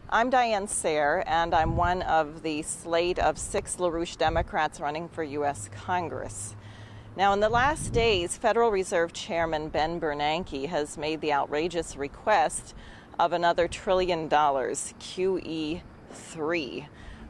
I'm Diane Sare, and I'm one of the slate of 6 LaRouche Democrats running for U.S. Congress. Now, in the last days, Federal Reserve Chairman Ben Bernanke has made the outrageous request of another $1 trillion, QE3,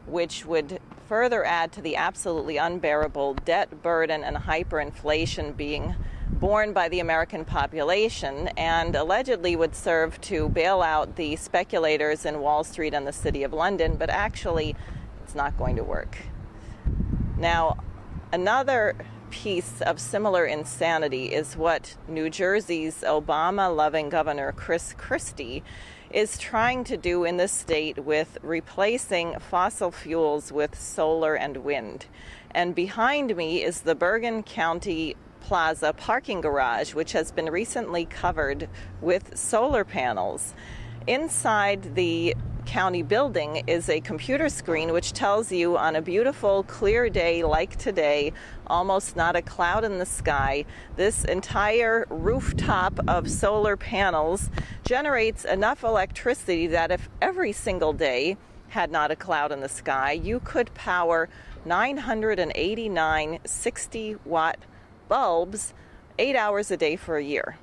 which would further add to the absolutely unbearable debt burden and hyperinflation being borne by the American population, and allegedly would serve to bail out the speculators in Wall Street and the City of London, but actually it's not going to work. Now, another piece of similar insanity is what New Jersey's Obama-loving Governor Chris Christie is trying to do in this state with replacing fossil fuels with solar and wind. And behind me is the Bergen County Plaza parking garage, which has been recently covered with solar panels. Inside the county building is a computer screen which tells you on a beautiful, clear day like today, almost not a cloud in the sky, this entire rooftop of solar panels generates enough electricity that if every single day had not a cloud in the sky, you could power 989 60-watt bulbs 8 hours a day for a year.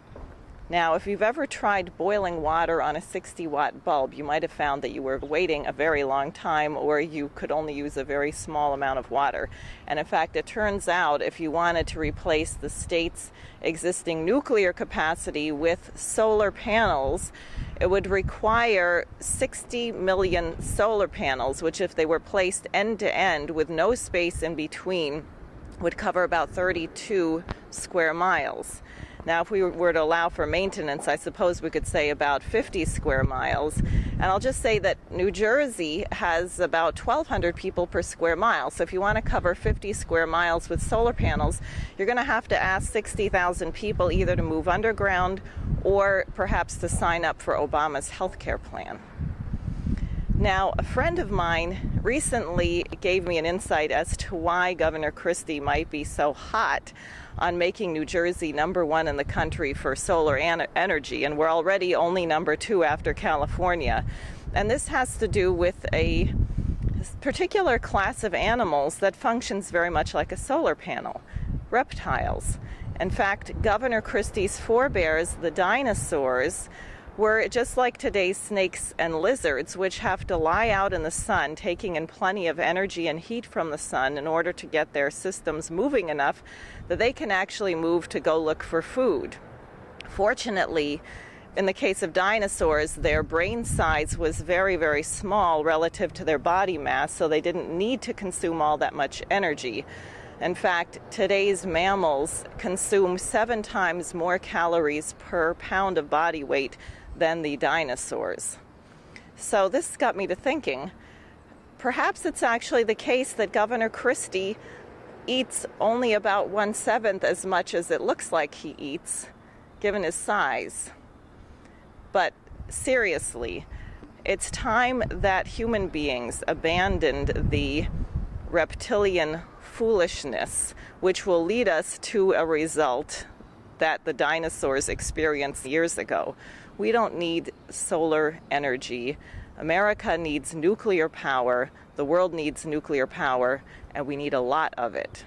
Now, if you've ever tried boiling water on a 60-watt bulb, you might have found that you were waiting a very long time, or you could only use a very small amount of water. And in fact, it turns out if you wanted to replace the state's existing nuclear capacity with solar panels, it would require 60 million solar panels, which if they were placed end to end with no space in between, would cover about 32 square miles. Now, if we were to allow for maintenance, I suppose we could say about 50 square miles. And I'll just say that New Jersey has about 1,200 people per square mile. So if you want to cover 50 square miles with solar panels, you're going to have to ask 60,000 people either to move underground or perhaps to sign up for Obama's health care plan. Now, a friend of mine recently gave me an insight as to why Governor Christie might be so hot on making New Jersey #1 in the country for solar energy, and we're already only #2 after California. And this has to do with a particular class of animals that functions very much like a solar panel: reptiles. In fact, Governor Christie's forebears, the dinosaurs, were just like today's snakes and lizards, which have to lie out in the sun, taking in plenty of energy and heat from the sun in order to get their systems moving enough that they can actually move to go look for food. Fortunately, in the case of dinosaurs, their brain size was very, very small relative to their body mass, so they didn't need to consume all that much energy. In fact, today's mammals consume 7 times more calories per pound of body weight than the dinosaurs. So this got me to thinking, perhaps it's actually the case that Governor Christie eats only about 1/7 as much as it looks like he eats, given his size. But seriously, it's time that human beings abandoned the reptilian foolishness, which will lead us to a result that the dinosaurs experienced years ago. We don't need solar energy. America needs nuclear power. The world needs nuclear power, and we need a lot of it.